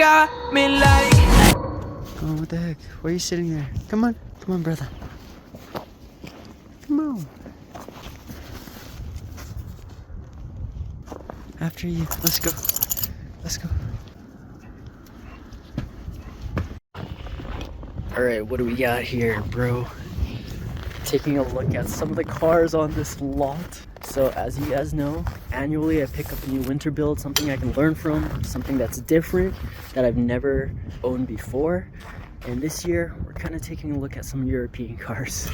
got me like. Oh, what the heck? Why are you sitting there? Come on, brother. Come on. After you. Let's go. Let's go. Alright, what do we got here, bro? Taking a look at some of the cars on this lot. So as you guys know, annually I pick up a new winter build, something I can learn from, something that's different, that I've never owned before. And this year, we're kind of taking a look at some European cars.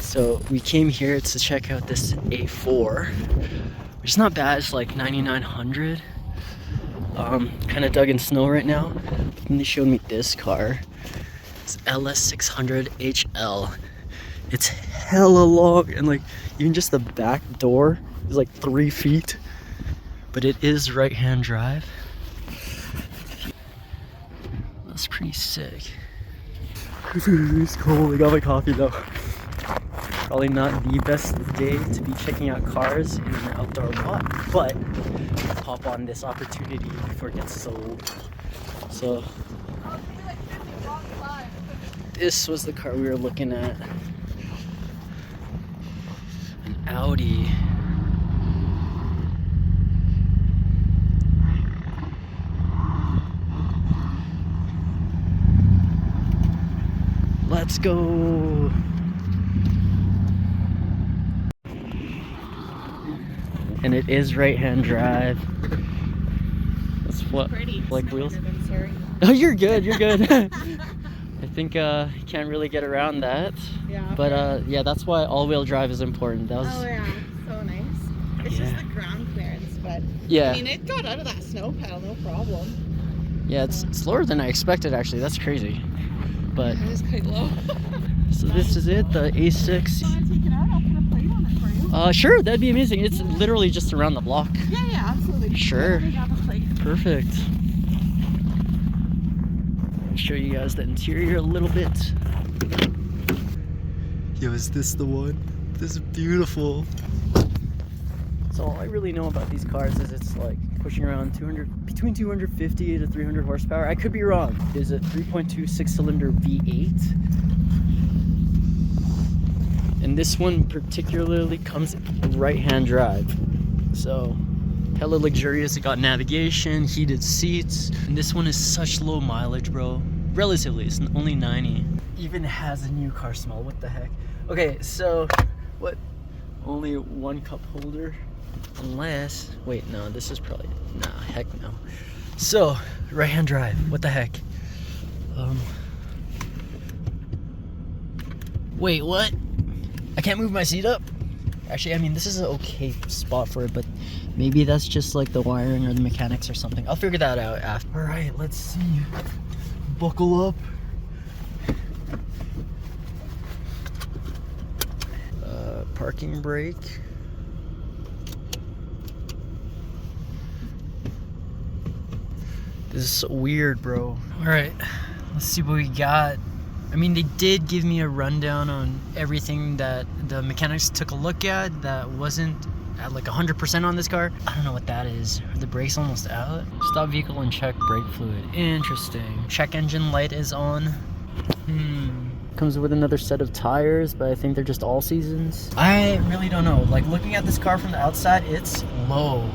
So we came here to check out this A4, which is not bad. It's like 9,900. Kind of dug in snow right now. And they showed me this car. It's LS600 HL. It's hella long, and like even just the back door is like 3 feet. But it is right-hand drive. That's pretty sick. It's cold. I got my coffee though. Probably not the best day to be checking out cars in an outdoor lot, but hop on this opportunity before it gets sold. So this was the car we were looking at. An Audi. Let's go. And it is right-hand drive. That's what, pretty. Like wheels? Oh, you're good, you're good. I think you can't really get around that. Yeah. But yeah, that's why all-wheel drive is important. That was, oh yeah, so nice. It's just the ground clearance, but yeah. I mean, it got out of that snow pile, no problem. Yeah, it's slower than I expected actually. That's crazy. But it is quite low. So this is it, the A6. You want to take it out? I'll put a plate on it for you. Sure, that'd be amazing. It's literally just around the block. Yeah, absolutely. Sure. Have a plate. Perfect. I'll show you guys the interior a little bit. Yo, is this the one? This is beautiful. So all I really know about these cars is it's like pushing around between 250 to 300 horsepower. I could be wrong. There's a 3.2 6-cylinder V8. And this one particularly comes right-hand drive. So hella luxurious. It got navigation, heated seats. And this one is such low mileage, bro. Relatively, it's only 90. Even has a new car smell. What the heck? Okay, so what? Only one cup holder. Unless, wait, no, this is probably, nah, heck no. So, right-hand drive, what the heck? Wait, what? I can't move my seat up? Actually, I mean, this is an okay spot for it, but maybe that's just like the wiring or the mechanics or something. I'll figure that out after. All right, let's see. Buckle up. Parking brake. This is so weird, bro. All right, let's see what we got. I mean, they did give me a rundown on everything that the mechanics took a look at that wasn't at like 100% on this car. I don't know what that is. Are the brakes almost out? Stop vehicle and check brake fluid. Interesting. Check engine light is on. Comes with another set of tires, but I think they're just all seasons. I really don't know. Like, looking at this car from the outside, it's low.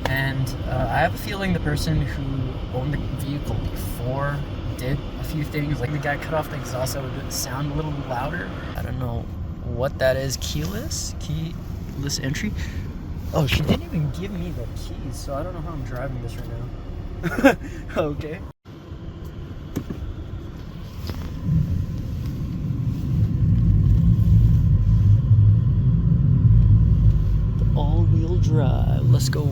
And I have a feeling the person who owned the vehicle before did a few things. Like, the guy cut off the exhaust so it would sound a little louder. I don't know what that is. Keyless entry. Oh, she didn't even give me the keys, so I don't know how I'm driving this right now. Okay. All-wheel drive. Let's go.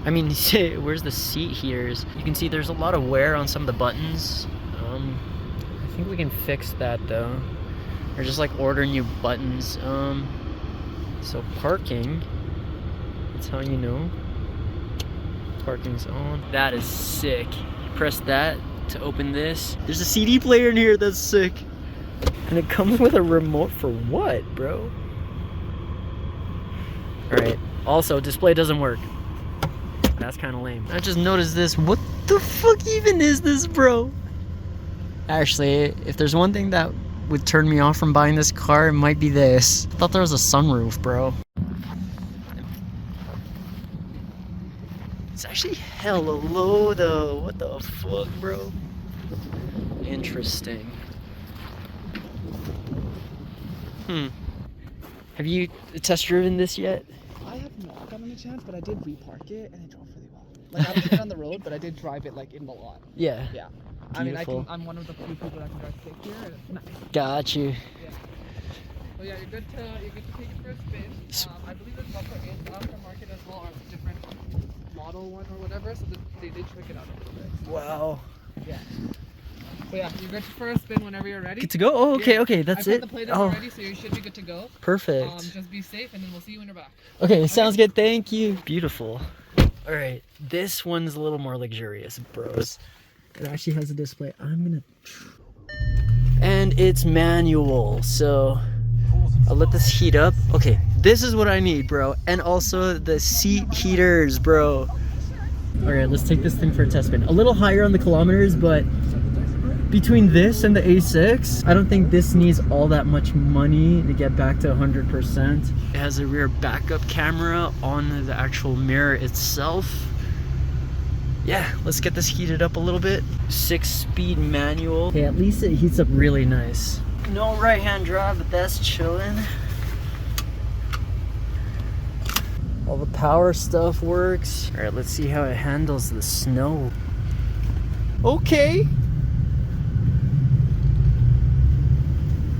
I mean, where's the seat heaters? You can see there's a lot of wear on some of the buttons. I think we can fix that though. Or just like order new buttons. So parking, that's how you know. Parking's on. That is sick. Press that to open this. There's a CD player in here, that's sick. And it comes with a remote for what, bro? Alright, also display doesn't work. That's kind of lame. I just noticed this. What the fuck even is this, bro? Actually, if there's one thing that would turn me off from buying this car, it might be this. I thought there was a sunroof, bro. It's actually hella low though. What the fuck, bro? Interesting. Have you test driven this yet? I have not gotten a chance, but I did repark it and it drove really well. Like I don't get it on the road, but I did drive it like in the lot. Yeah. Yeah. Beautiful. I'm one of the few people that can drive stick here. And it's nice. Got you. Yeah. Well, yeah, you're good to take it for a spin. I believe the bumper is aftermarket as well, or a different model one or whatever. So they did check it out a little bit. Wow. Yeah. But yeah, you're good for a spin whenever you're ready. Good to go? Oh, okay, yeah. okay, that's I it. put the plate in already, so you should be good to go. Perfect. Just be safe, and then we'll see you when you're back. Okay, sounds good. Thank you. Beautiful. All right, this one's a little more luxurious, bros. It actually has a display. And it's manual, so I'll let this heat up. Okay, this is what I need, bro. And also the seat heaters, bro. All right, let's take this thing for a test spin. A little higher on the kilometers, but between this and the A6, I don't think this needs all that much money to get back to 100%. It has a rear backup camera on the actual mirror itself. Yeah, let's get this heated up a little bit. 6-speed manual. Okay, at least it heats up really nice. No right-hand drive, but that's chilling. All the power stuff works. All right, let's see how it handles the snow. Okay.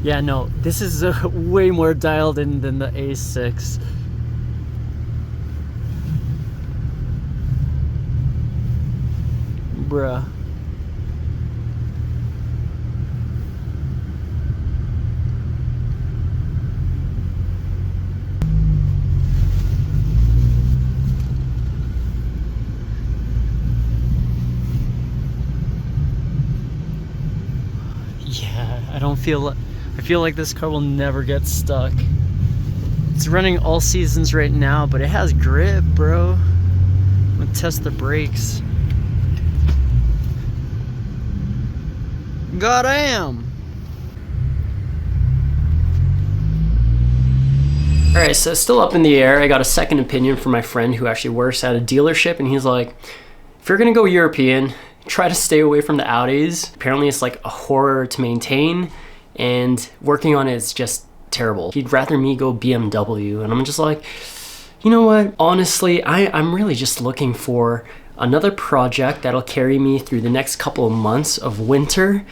Yeah, no, this is way more dialed in than the A6. Bruh. Yeah, I feel like this car will never get stuck. It's running all seasons right now, but it has grip, bro. I'm gonna test the brakes. Goddamn! Alright, so it's still up in the air. I got a second opinion from my friend who actually works at a dealership, and he's like, if you're gonna go European, try to stay away from the Audis. Apparently it's like a horror to maintain, and working on it is just terrible. He'd rather me go BMW, and I'm just like, you know what? Honestly, I'm really just looking for another project that'll carry me through the next couple of months of winter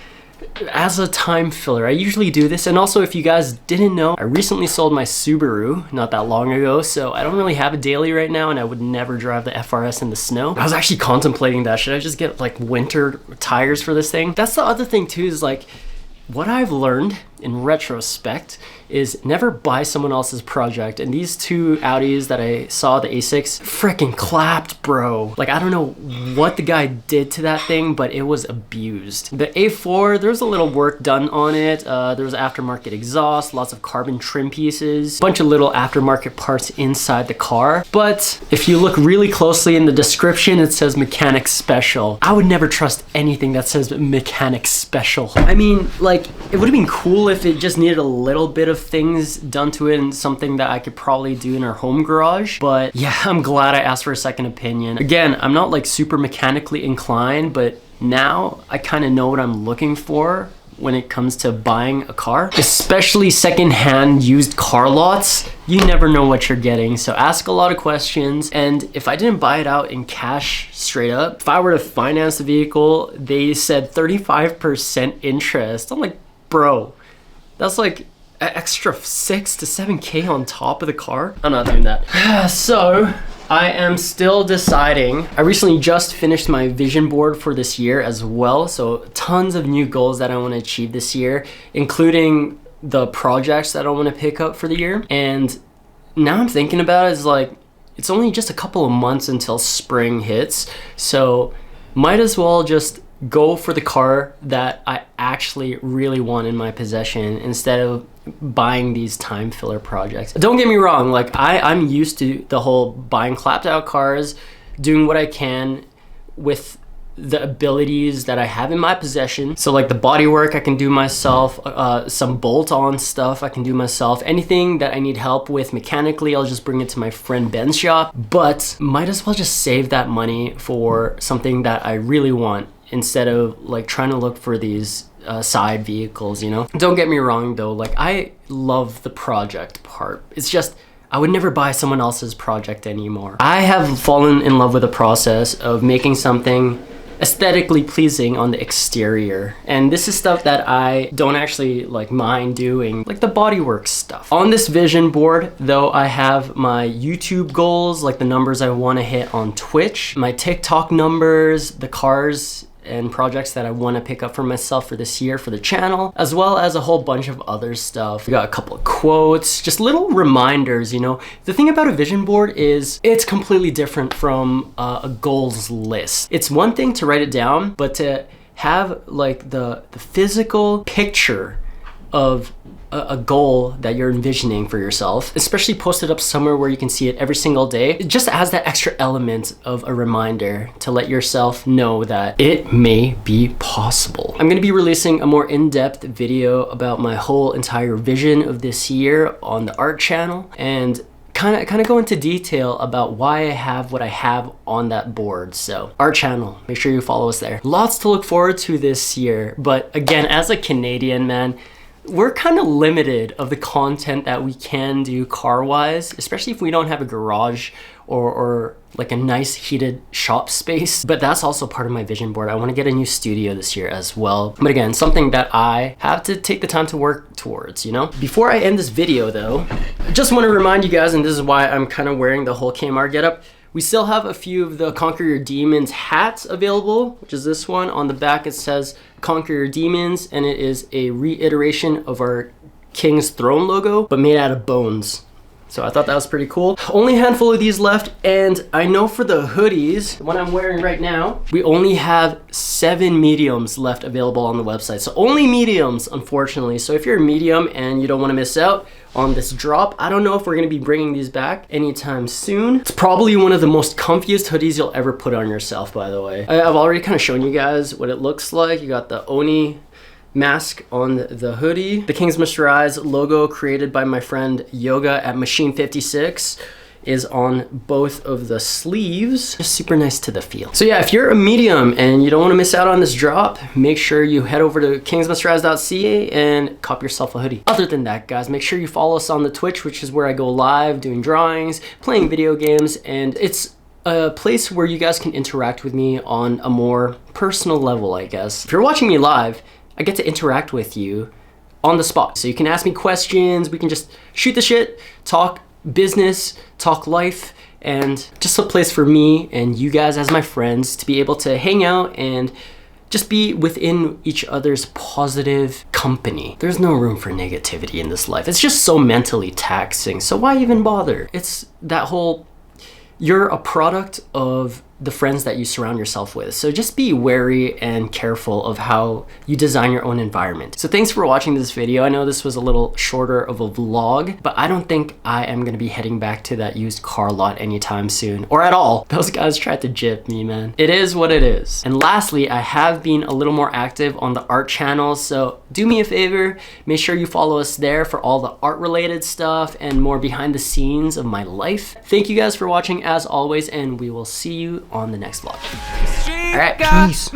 as a time filler. I usually do this, and also if you guys didn't know, I recently sold my Subaru not that long ago, so I don't really have a daily right now, and I would never drive the FRS in the snow. I was actually contemplating that. Should I just get like winter tires for this thing? That's the other thing too, is like, what I've learned in retrospect is never buy someone else's project. And these two Audis that I saw, the A6, freaking clapped, bro. Like, I don't know what the guy did to that thing, but it was abused. The A4, there was a little work done on it. There was aftermarket exhaust, lots of carbon trim pieces, a bunch of little aftermarket parts inside the car. But if you look really closely in the description, it says mechanic special. I would never trust anything that says mechanic special. I mean, like, it would have been cool if it just needed a little bit of things done to it, and something that I could probably do in our home garage. But yeah, I'm glad I asked for a second opinion. Again, I'm not like super mechanically inclined, but now I kind of know what I'm looking for when it comes to buying a car, especially secondhand used car lots. You never know what you're getting, so ask a lot of questions. And if I didn't buy it out in cash straight up, if I were to finance the vehicle, they said 35% interest. I'm like, bro, that's like an extra 6 to 7K on top of the car. I'm not doing that. So I am still deciding. I recently just finished my vision board for this year as well. So tons of new goals that I want to achieve this year, including the projects that I want to pick up for the year. And now I'm thinking about it, is like, it's only just a couple of months until spring hits. So might as well just go for the car that I actually really want in my possession instead of buying these time filler projects. Don't get me wrong, like I'm used to the whole buying clapped out cars, doing what I can with the abilities that I have in my possession. So like the body work I can do myself, some bolt on stuff I can do myself, anything that I need help with mechanically, I'll just bring it to my friend Ben's shop. But might as well just save that money for something that I really want, instead of like trying to look for these side vehicles, you know? Don't get me wrong though, like I love the project part. It's just, I would never buy someone else's project anymore. I have fallen in love with the process of making something aesthetically pleasing on the exterior, and this is stuff that I don't actually like mind doing, like the bodywork stuff. On this vision board though, I have my YouTube goals, like the numbers I want to hit on Twitch, my TikTok numbers, the cars and projects that I want to pick up for myself for this year for the channel, as well as a whole bunch of other stuff. We got a couple of quotes, just little reminders, you know. The thing about a vision board is it's completely different from a goals list. It's one thing to write it down, but to have like the physical picture of a goal that you're envisioning for yourself, especially posted up somewhere where you can see it every single day, it just adds that extra element of a reminder to let yourself know that it may be possible. I'm going to be releasing a more in-depth video about my whole entire vision of this year on the art channel, and kind of go into detail about why I have what I have on that board. So our channel, make sure you follow us there. Lots to look forward to this year, but again, as a Canadian, man, we're kind of limited of the content that we can do car-wise, especially if we don't have a garage or like a nice heated shop space. But that's also part of my vision board. I want to get a new studio this year as well. But again, something that I have to take the time to work towards, you know? Before I end this video though, I just want to remind you guys, and this is why I'm kind of wearing the whole Kmart getup, we still have a few of the Conquer Your Demons hats available, which is this one. On the back it says Conquer Your Demons, and it is a reiteration of our King's Throne logo, but made out of bones. So I thought that was pretty cool. Only a handful of these left, and I know for the hoodies, the one I'm wearing right now, we only have 7 mediums left available on the website. So only mediums, unfortunately. So if you're a medium and you don't want to miss out on this drop, I don't know if we're going to be bringing these back anytime soon. It's probably one of the most comfiest hoodies you'll ever put on yourself, by the way. I've already kind of shown you guys what it looks like. You got the Oni mask on the hoodie. The King's Mr. Eyes logo, created by my friend Yoga at Machine 56, is on both of the sleeves. Just super nice to the feel. So yeah, if you're a medium and you don't want to miss out on this drop, make sure you head over to kingsmreyes.ca and cop yourself a hoodie. Other than that, guys, make sure you follow us on the Twitch, which is where I go live doing drawings, playing video games, and it's a place where you guys can interact with me on a more personal level, I guess. If you're watching me live, I get to interact with you on the spot. So you can ask me questions, we can just shoot the shit, talk business, talk life, and just a place for me and you guys as my friends to be able to hang out and just be within each other's positive company. There's no room for negativity in this life. It's just so mentally taxing. So why even bother? It's that whole, you're a product of the friends that you surround yourself with. So just be wary and careful of how you design your own environment. So thanks for watching this video. I know this was a little shorter of a vlog, but I don't think I am gonna be heading back to that used car lot anytime soon, or at all. Those guys tried to gyp me, man. It is what it is. And lastly, I have been a little more active on the art channel, so do me a favor, make sure you follow us there for all the art related stuff and more behind the scenes of my life. Thank you guys for watching as always, and we will see you on the next vlog. All right, peace.